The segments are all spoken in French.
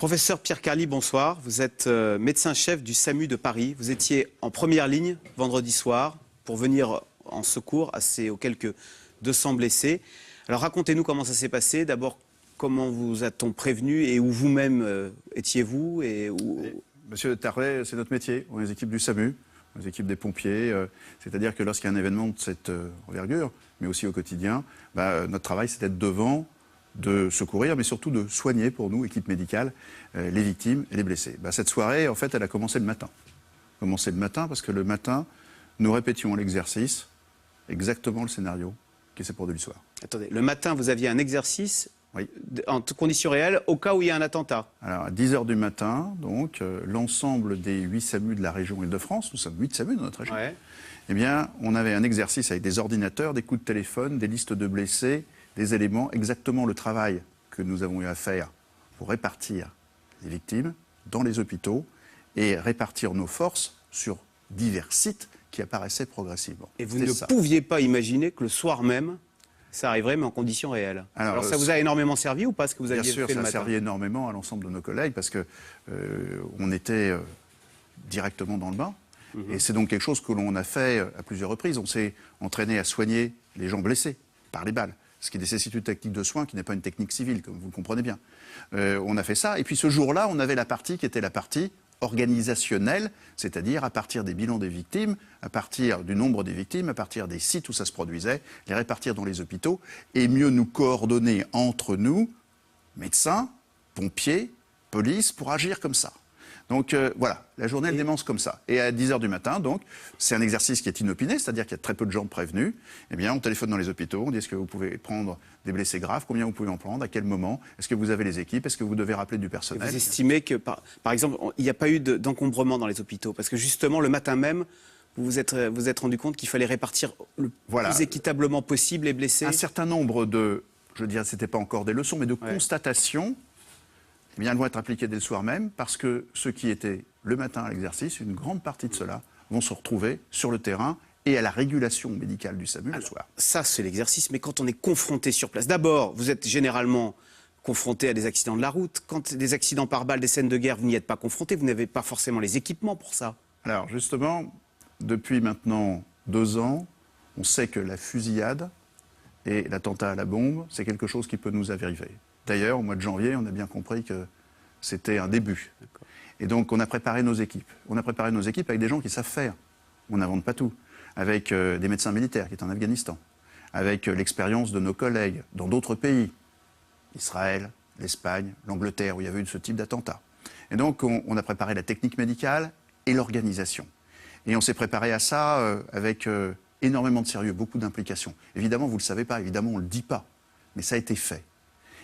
Professeur Pierre Carli, bonsoir. Vous êtes médecin-chef du SAMU de Paris. Vous étiez en première ligne vendredi soir pour venir en secours aux quelques 200 blessés. Alors racontez-nous comment ça s'est passé. D'abord, comment vous a-t-on prévenu et où vous-même étiez-vous Monsieur Tarlet, c'est notre métier. On est les équipes du SAMU, les équipes des pompiers. C'est-à-dire que lorsqu'il y a un événement de cette envergure, mais aussi au quotidien, notre travail, c'est d'être devant, de secourir, mais surtout de soigner pour nous, équipe médicale, les victimes et les blessés. Cette soirée, en fait, elle a commencé le matin. Parce que le matin, nous répétions l'exercice, exactement le scénario qui s'est produit le soir. Attendez, le matin, vous aviez un exercice oui. En conditions réelles, au cas où il y a un attentat. Alors, à 10h du matin, donc, l'ensemble des 8 SAMU de la région Île-de-France, nous sommes 8 SAMU dans notre région, eh bien, on avait un exercice avec des ordinateurs, des coups de téléphone, des listes de blessés, des éléments, exactement le travail que nous avons eu à faire pour répartir les victimes dans les hôpitaux et répartir nos forces sur divers sites qui apparaissaient progressivement. Et vous ne pouviez pas imaginer que le soir même, ça arriverait, mais en conditions réelles. Alors ça vous a énormément servi ou pas ce que vous aviez fait le matin ? Bien sûr, ça a servi énormément à l'ensemble de nos collègues parce que on était directement dans le bain. Et c'est donc quelque chose que l'on a fait à plusieurs reprises. On s'est entraîné à soigner les gens blessés par les balles, ce qui nécessite une technique de soin qui n'est pas une technique civile, comme vous le comprenez bien. On a fait ça. Et puis ce jour-là, on avait la partie qui était la partie organisationnelle, c'est-à-dire à partir des bilans des victimes, à partir du nombre des victimes, à partir des sites où ça se produisait, les répartir dans les hôpitaux et mieux nous coordonner entre nous, médecins, pompiers, police, pour agir comme ça. Donc voilà, la journée elle démence comme ça. Et à 10h du matin, donc, c'est un exercice qui est inopiné, c'est-à-dire qu'il y a très peu de gens prévenus. Eh bien, on téléphone dans les hôpitaux, on dit est-ce que vous pouvez prendre des blessés graves, combien vous pouvez en prendre, à quel moment, est-ce que vous avez les équipes, est-ce que vous devez rappeler du personnel. Vous estimez que, par exemple, il n'y a pas eu d'encombrement dans les hôpitaux, parce que justement, le matin même, vous vous êtes rendu compte qu'il fallait répartir le plus équitablement possible les blessés. Un certain nombre de, je dirais, c'était pas encore des leçons, mais de constatations, eh bien, elles vont être appliquées dès le soir même, parce que ceux qui étaient le matin à l'exercice, une grande partie de ceux-là vont se retrouver sur le terrain et à la régulation médicale du SAMU le soir. Ça, c'est l'exercice, mais quand on est confronté sur place, d'abord, vous êtes généralement confronté à des accidents de la route. Quand des accidents par balle, des scènes de guerre, vous n'y êtes pas confronté, vous n'avez pas forcément les équipements pour ça. Alors, justement, depuis maintenant 2 ans, on sait que la fusillade et l'attentat à la bombe, c'est quelque chose qui peut nous arriver. D'ailleurs, au mois de janvier, on a bien compris que c'était un début. Et donc, on a préparé nos équipes. On a préparé nos équipes avec des gens qui savent faire. On n'invente pas tout. Avec des médecins militaires qui sont en Afghanistan. Avec l'expérience de nos collègues dans d'autres pays. Israël, l'Espagne, l'Angleterre, où il y avait eu ce type d'attentat. Et donc, on a préparé la technique médicale et l'organisation. Et on s'est préparé à ça avec énormément de sérieux, beaucoup d'implications. Évidemment, vous ne le savez pas, évidemment, on ne le dit pas. Mais ça a été fait.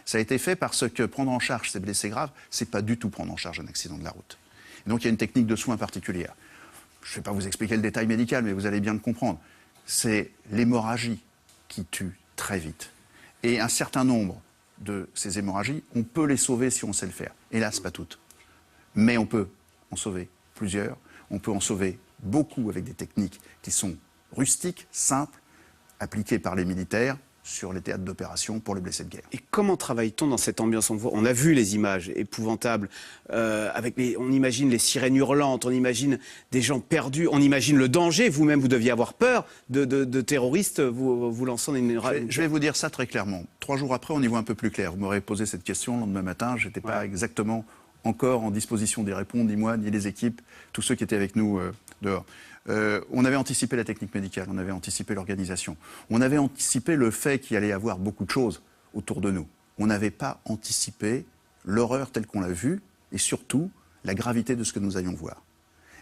Ça a été fait parce que prendre en charge ces blessés graves, c'est pas du tout prendre en charge un accident de la route. Et donc il y a une technique de soins particulière. Je ne vais pas vous expliquer le détail médical, mais vous allez bien le comprendre. C'est l'hémorragie qui tue très vite. Et un certain nombre de ces hémorragies, on peut les sauver si on sait le faire. Hélas, pas toutes. Mais on peut en sauver plusieurs. On peut en sauver beaucoup avec des techniques qui sont rustiques, simples, appliquées par les militaires, sur les théâtres d'opération pour les blessés de guerre. Et comment travaille-t-on dans cette ambiance ? On a vu les images épouvantables, on imagine les sirènes hurlantes, on imagine des gens perdus, on imagine le danger. Vous-même, vous deviez avoir peur de terroristes vous lançant une... Je vais vous dire ça très clairement. 3 jours après, on y voit un peu plus clair. Vous m'aurez posé cette question le lendemain matin, je n'étais pas exactement encore en disposition d'y répondre, ni moi, ni les équipes, tous ceux qui étaient avec nous dehors. On avait anticipé la technique médicale, on avait anticipé l'organisation, on avait anticipé le fait qu'il allait y avoir beaucoup de choses autour de nous. On n'avait pas anticipé l'horreur telle qu'on l'a vue et surtout la gravité de ce que nous allions voir.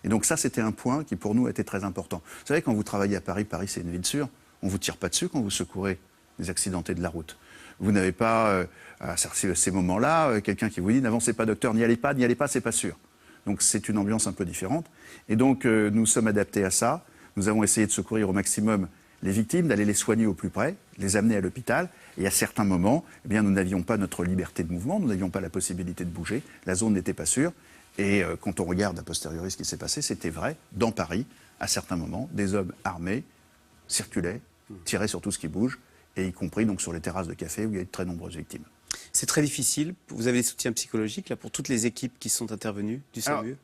Et donc ça, c'était un point qui pour nous était très important. Vous savez, quand vous travaillez à Paris, Paris c'est une ville sûre, on ne vous tire pas dessus quand vous secourez les accidentés de la route. Vous n'avez pas, à ces moments-là, quelqu'un qui vous dit « n'avancez pas docteur, n'y allez pas, c'est pas sûr ». Donc c'est une ambiance un peu différente. Et donc nous sommes adaptés à ça. Nous avons essayé de secourir au maximum les victimes, d'aller les soigner au plus près, les amener à l'hôpital. Et à certains moments, eh bien, nous n'avions pas notre liberté de mouvement, nous n'avions pas la possibilité de bouger. La zone n'était pas sûre. Et quand on regarde a posteriori ce qui s'est passé, c'était vrai. Dans Paris, à certains moments, des hommes armés circulaient, tiraient sur tout ce qui bouge, et y compris donc, sur les terrasses de café où il y a eu de très nombreuses victimes. C'est très difficile. Vous avez des soutiens psychologiques là, pour toutes les équipes qui sont intervenues du SAMU?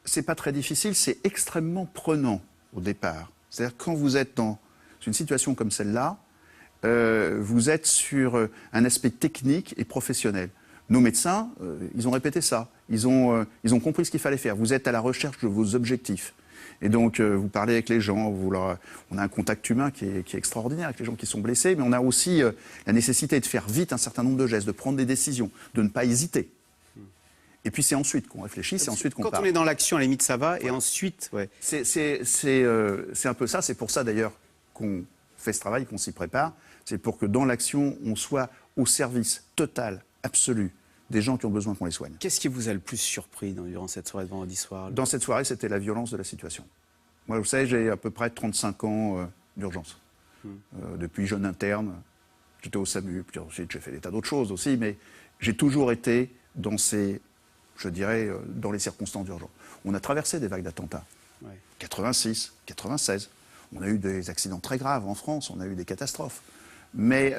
C'est pas très difficile, c'est extrêmement prenant au départ. C'est-à-dire quand vous êtes dans une situation comme celle-là, vous êtes sur un aspect technique et professionnel. Nos médecins, ils ont répété ça. Ils ont compris ce qu'il fallait faire. Vous êtes à la recherche de vos objectifs. Et donc, vous parlez avec les gens, on a un contact humain qui est extraordinaire avec les gens qui sont blessés, mais on a aussi la nécessité de faire vite un certain nombre de gestes, de prendre des décisions, de ne pas hésiter. Et puis c'est ensuite qu'on réfléchit, c'est ensuite qu'on parle. Quand on est dans l'action, à la limite, ça va, et ensuite... Ouais. C'est un peu ça, c'est pour ça d'ailleurs qu'on fait ce travail, qu'on s'y prépare. C'est pour que dans l'action, on soit au service total, absolu, des gens qui ont besoin qu'on les soigne. Qu'est-ce qui vous a le plus surpris durant cette soirée de vendredi soir? Dans cette soirée, c'était la violence de la situation. Moi, vous savez, j'ai à peu près 35 ans d'urgence. Depuis jeune interne, j'étais au SAMU, puis ensuite j'ai fait des tas d'autres choses aussi, mais j'ai toujours été dans dans les circonstances d'urgence. On a traversé des vagues d'attentats. Ouais. 86, 96. On a eu des accidents très graves en France, on a eu des catastrophes. Mais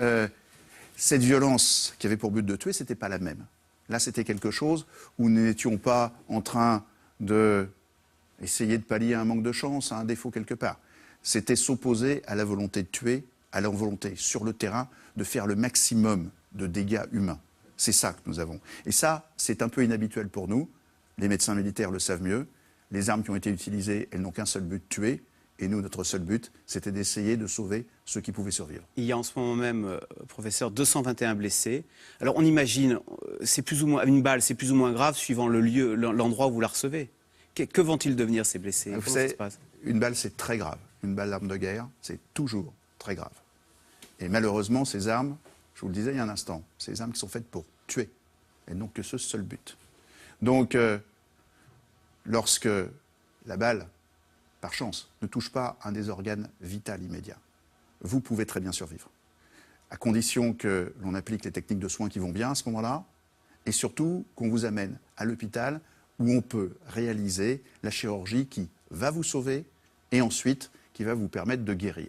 cette violence qui avait pour but de tuer, c'était pas la même. Là, c'était quelque chose où nous n'étions pas en train d'essayer de pallier un manque de chance, à un défaut quelque part. C'était s'opposer à la volonté de tuer, à la volonté sur le terrain de faire le maximum de dégâts humains. C'est ça que nous avons. Et ça, c'est un peu inhabituel pour nous. Les médecins militaires le savent mieux. Les armes qui ont été utilisées, elles n'ont qu'un seul but, tuer. Et nous, notre seul but, c'était d'essayer de sauver ceux qui pouvaient survivre. Il y a en ce moment même, professeur, 221 blessés. Alors on imagine, c'est plus ou moins, une balle, c'est plus ou moins grave suivant le lieu, l'endroit où vous la recevez. Que vont-ils devenir, ces blessés? Vous savez, une balle, c'est très grave. Une balle d'arme de guerre, c'est toujours très grave. Et malheureusement, ces armes, je vous le disais il y a un instant, c'est des armes qui sont faites pour tuer, et non que ce seul but. Donc, lorsque la balle, par chance, ne touche pas un des organes vitaux immédiats, vous pouvez très bien survivre, à condition que l'on applique les techniques de soins qui vont bien à ce moment-là, et surtout qu'on vous amène à l'hôpital où on peut réaliser la chirurgie qui va vous sauver et ensuite qui va vous permettre de guérir.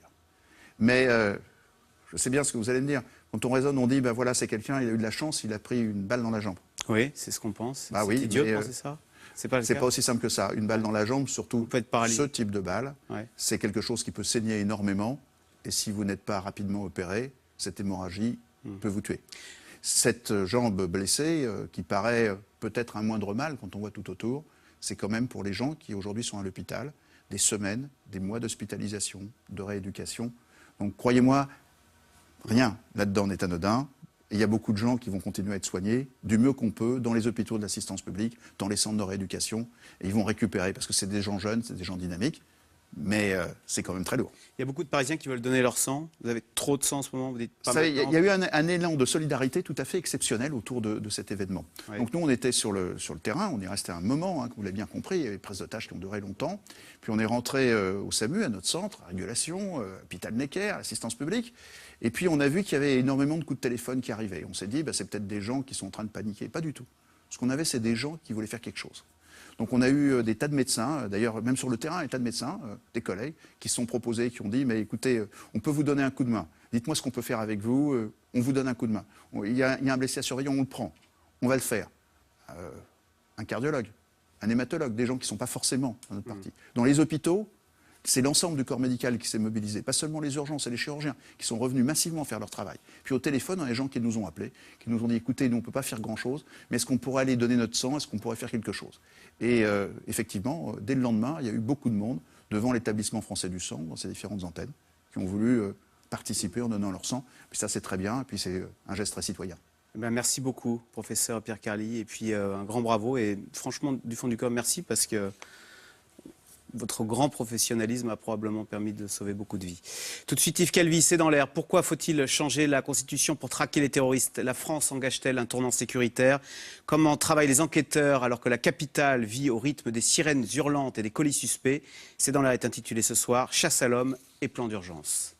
Mais je sais bien ce que vous allez me dire. Quand on raisonne, on dit, ben voilà, c'est quelqu'un, il a eu de la chance, il a pris une balle dans la jambe. Oui, c'est ce qu'on pense. Bah oui, idiot de penser ça. C'est pas aussi simple que ça. Une balle dans la jambe, surtout ce type de balle, c'est quelque chose qui peut saigner énormément. Et si vous n'êtes pas rapidement opéré, cette hémorragie peut vous tuer. Cette jambe blessée, qui paraît peut-être un moindre mal quand on voit tout autour, c'est quand même pour les gens qui aujourd'hui sont à l'hôpital, des semaines, des mois d'hospitalisation, de rééducation. Donc croyez-moi, rien là-dedans n'est anodin. Et il y a beaucoup de gens qui vont continuer à être soignés du mieux qu'on peut dans les hôpitaux de l'assistance publique, dans les centres de rééducation. Et ils vont récupérer parce que c'est des gens jeunes, c'est des gens dynamiques. Mais c'est quand même très lourd. Il y a beaucoup de Parisiens qui veulent donner leur sang. Vous avez trop de sang en ce moment, vous dites pas. Il y a eu un élan de solidarité tout à fait exceptionnel autour de cet événement. Oui. Donc nous, on était sur le terrain, on est resté un moment, vous l'avez bien compris, il y avait prises d'otages qui ont duré longtemps. Puis on est rentré au SAMU, à notre centre, à Régulation, hôpital Necker, à l'assistance publique. Et puis on a vu qu'il y avait énormément de coups de téléphone qui arrivaient. On s'est dit, c'est peut-être des gens qui sont en train de paniquer. Pas du tout. Ce qu'on avait, c'est des gens qui voulaient faire quelque chose. Donc on a eu des tas de médecins, d'ailleurs même sur le terrain, des tas de médecins, des collègues, qui se sont proposés, qui ont dit, mais écoutez, on peut vous donner un coup de main. Dites-moi ce qu'on peut faire avec vous, on vous donne un coup de main. Il y a un blessé à surveiller, on le prend, on va le faire. Un cardiologue, un hématologue, des gens qui ne sont pas forcément dans notre parti. Dans les hôpitaux, c'est l'ensemble du corps médical qui s'est mobilisé, pas seulement les urgences et les chirurgiens, qui sont revenus massivement faire leur travail. Puis au téléphone, on a des gens qui nous ont appelés, qui nous ont dit, écoutez, nous on ne peut pas faire grand-chose, mais est-ce qu'on pourrait aller donner notre sang, est-ce qu'on pourrait faire quelque chose? Et effectivement, dès le lendemain, il y a eu beaucoup de monde devant l'établissement français du sang, dans ces différentes antennes, qui ont voulu participer en donnant leur sang. Puis ça, c'est très bien, et puis c'est un geste très citoyen. Merci beaucoup, professeur Pierre Carli, et puis un grand bravo, et franchement, du fond du cœur, merci, parce que votre grand professionnalisme a probablement permis de sauver beaucoup de vies. Tout de suite, Yves Calvi, c'est dans l'air. Pourquoi faut-il changer la Constitution pour traquer les terroristes? La France engage-t-elle un tournant sécuritaire? Comment travaillent les enquêteurs alors que la capitale vit au rythme des sirènes hurlantes et des colis suspects? C'est dans l'air est intitulé ce soir « Chasse à l'homme et plan d'urgence ».